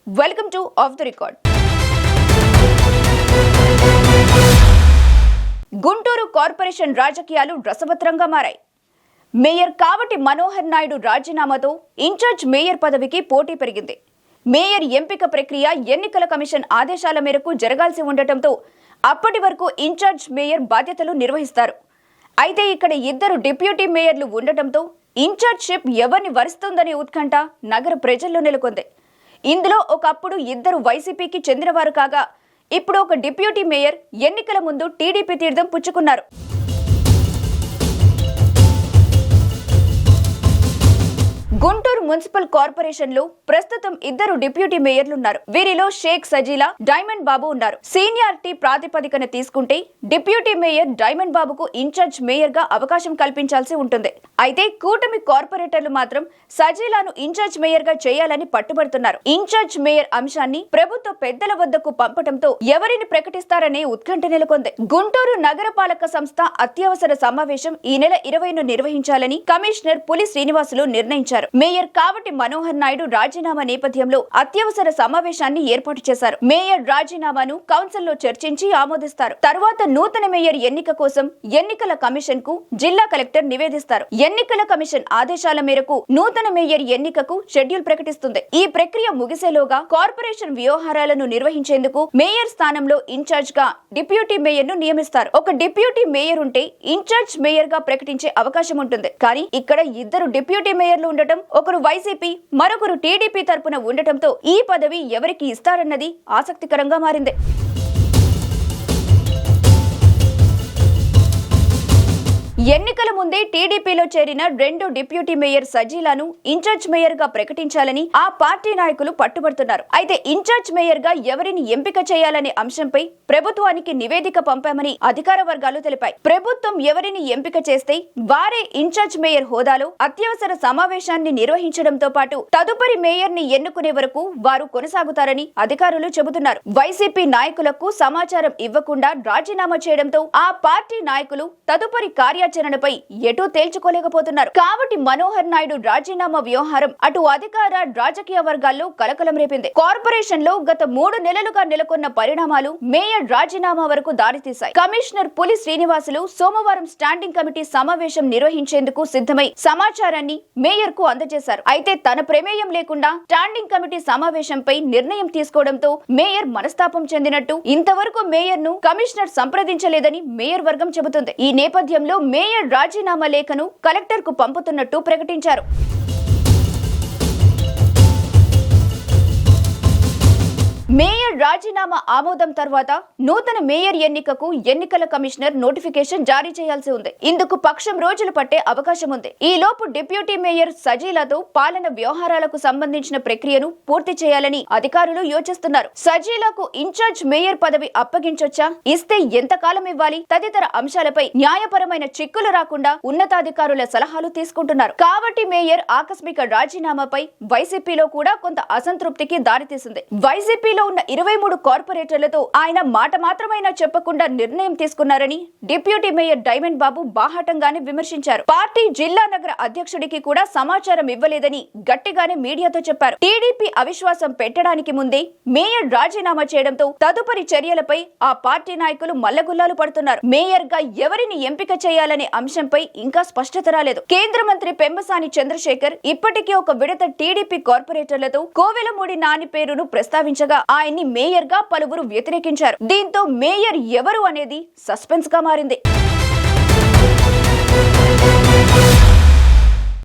Welcome to off the record. Guntur corporation రాజకీయాలు రసవత్రంగా మారాయి. మేయర్ కావటి మనోహర్ నాయుడు రాజీనామాతో ఇన్ఛార్జ్ మేయర్ పదవికి పోటీ పెరిగింది. మేయర్ ఎంపిక ప్రక్రియ ఎన్నికల కమిషన్ ఆదేశాల మేరకు జరగాల్సి ఉండటంతో అప్పటి వరకు ఇన్ఛార్జ్ మేయర్ బాధ్యతలు నిర్వహిస్తారు. అయితే ఇక్కడ ఇద్దరు డిప్యూటీ మేయర్లు ఉండటంతో ఇన్ఛార్జ్షిప్ ఎవరిని వరిస్తుందనే ఉత్కంఠ నగర ప్రజల్లో నెలకొంది. ఇందులో ఒకప్పుడు ఇద్దరు వైసీపీకి చెందినవారు కాగా ఇప్పుడు ఒక డిప్యూటీ మేయర్ ఎన్నికల ముందు టీడీపీ తీర్థం పుచ్చుకున్నారు. గుంటూరు మున్సిపల్ కార్పొరేషన్ లో ప్రస్తుతం ఇద్దరు డిప్యూటీ మేయర్లున్నారు. వీరిలో షేక్ సజీలా, డైమండ్ బాబు ఉన్నారు. సీనియారిటీ ప్రాతిపదికన తీసుకుంటే డిప్యూటీ మేయర్ డైమండ్ బాబుకు ఇన్ఛార్జ్ మేయర్ గా అవకాశం కల్పించాల్సి ఉంటుంది. అయితే కూటమి కార్పొరేటర్లు మాత్రం సజీలాను ఇన్ఛార్జ్ మేయర్ గా చేయాలని పట్టుబడుతున్నారు. ఇన్ఛార్జ్ మేయర్ అంశాన్ని ప్రభుత్వ పెద్దల వద్దకు పంపడంతో ఎవరిని ప్రకటిస్తారనే ఉత్కంఠ నెలకొంది. గుంటూరు నగరపాలక సంస్థ అత్యవసర సమావేశం ఈ నెల 20ను నిర్వహించాలని కమిషనర్ పులి శ్రీనివాసులు నిర్ణయించారు. మేయర్ కావటి మనోహర్ నాయుడు రాజీనామా నేపథ్యంలో అత్యవసర సమావేశాన్ని ఏర్పాటు చేశారు. మేయర్ రాజీనామాను కౌన్సిల్లో చర్చించి ఆమోదిస్తారు. తర్వాత నూతన మేయర్ ఎన్నిక కోసం ఎన్నికల కమిషన్ కు జిల్లా కలెక్టర్ నివేదిస్తారు. ఎన్నికల కమిషన్ ఆదేశాల మేరకు నూతన మేయర్ ఎన్నికకు షెడ్యూల్ ప్రకటిస్తుంది. ఈ ప్రక్రియ ముగిసేలోగా కార్పొరేషన్ వ్యవహారాలను నిర్వహించేందుకు మేయర్ స్థానంలో ఇన్ఛార్జ్ గా డిప్యూటీ మేయర్ ను నియమిస్తారు. ఒక డిప్యూటీ మేయర్ ఉంటే ఇన్ఛార్జ్ మేయర్ గా ప్రకటించే అవకాశం ఉంటుంది. కానీ ఇక్కడ ఇద్దరు డిప్యూటీ మేయర్లు ఉండటం, ఒకరు వైసీపీ మరొకరు టీడీపీ తరపున ఉండటంతో ఈ పదవి ఎవరికి ఇస్తారన్నది ఆసక్తికరంగా మారింది. ఎన్నికల ముందే టీడీపీలో చేరిన రెండు డిప్యూటీ మేయర్ సజీలాను ఇన్ఛార్జ్ మేయర్ గా ప్రకటించాలని ఆ పార్టీ నాయకులు పట్టుబడుతున్నారు. అయితే ఇన్ఛార్జ్ మేయర్ గా ఎవరిని ఎంపిక చేయాలనే అంశంపై ప్రభుత్వానికి నివేదిక పంపామని అధికార వర్గాలు తెలిపాయి. ప్రభుత్వం ఎవరిని ఎంపిక చేస్తే వారే ఇన్ఛార్జ్ మేయర్ హోదాలో అత్యవసర సమావేశాన్ని నిర్వహించడంతో పాటు తదుపరి మేయర్ ని ఎన్నుకునే వరకు వారు కొనసాగుతారని అధికారులు చెబుతున్నారు. వైసీపీ నాయకులకు సమాచారం ఇవ్వకుండా రాజీనామా చేయడంతో ఆ పార్టీ నాయకులు తదుపరి కార్యాచరణపై ఎటూ తేల్చుకోలేకపోతున్నారు. కాబట్టి మనోహర్ నాయుడు రాజీనామా వ్యవహారం అటు అధికార రాజకీయ వర్గాల్లో కలకలం రేపింది. కార్పొరేషన్ లో గత 3 నెలలుగా నెలకొన్న పరిణామాలు మేయర్ రాజీనామా వరకు దారితీశాయి. కమిషనర్ పులి శ్రీనివాసులు సోమవారం స్టాండింగ్ కమిటీ సమావేశం నిర్వహించేందుకు సిద్ధమై సమాచారాన్ని మేయర్ కు అందజేశారు. అయితే తన ప్రమేయం లేకుండా స్టాండింగ్ కమిటీ సమావేశంపై నిర్ణయం తీసుకోవడంతో మేయర్ మనస్తాపం చెందినట్టు, ఇంతవరకు మేయర్ ను కమిషనర్ సంప్రదించలేదని మేయర్ వర్గం చెబుతుంది. ఈ నేపథ్యంలో మేయర్ రాజీనామా లేఖను కలెక్టర్ కు పంపుతున్నట్టు ప్రకటించారు. మేయర్ రాజీనామా ఆమోదం తర్వాత నూతన మేయర్ ఎన్నికకు ఎన్నికల కమిషనర్ నోటిఫికేషన్ జారీ చేయాల్సి ఉంది. ఇందుకు పక్షం రోజులు పట్టే అవకాశం ఉంది. ఈ లోపు డిప్యూటీ మేయర్ సజీలాతో పాలన వ్యవహారాలకు సంబంధించిన ప్రక్రియను పూర్తి చేయాలని అధికారులు యోచిస్తున్నారు. సజీలాకు ఇన్ఛార్జ్ మేయర్ పదవి అప్పగించొచ్చా, ఇస్తే ఎంతకాలం ఇవ్వాలి తదితర అంశాలపై న్యాయపరమైన చిక్కులు రాకుండా ఉన్నతాధికారుల సలహాలు తీసుకుంటున్నారు. కాబట్టి మేయర్ ఆకస్మిక రాజీనామాపై వైసీపీలో కూడా కొంత అసంతృప్తికి దారితీసింది. వైసీపీలో ఉన్న 23 కార్పొరేటర్లతో ఆయన మాట మాత్రమైనా చెప్పకుండా నిర్ణయం తీసుకున్నారని డిప్యూటీ మేయర్ డైమండ్ బాబు బాహాటంగానే విమర్శించారు. పార్టీ జిల్లా నగర అధ్యక్షుడికి కూడా సమాచారం ఇవ్వలేదని గట్టిగానే మీడియాతో చెప్పారు. టీడీపీ అవిశ్వాసం పెట్టడానికి ముందే మేయర్ రాజీనామా చేయడంతో తదుపరి చర్యలపై ఆ పార్టీ నాయకులు మల్లగుల్లాలు పడుతున్నారు. మేయర్ గా ఎవరిని ఎంపిక చేయాలనే అంశంపై ఇంకా స్పష్టత రాలేదు. కేంద్ర మంత్రి పెమ్మసాని చంద్రశేఖర్ ఇప్పటికే ఒక విడత టీడీపీ కార్పొరేటర్లతో కోవెలమూడి నాని పేరును ప్రస్తావించగా ఆయన్ని మేయర్ గా పలువురు వ్యతిరేకించారు. దీంతో మేయర్ ఎవరు అనేది సస్పెన్స్ గా మారింది.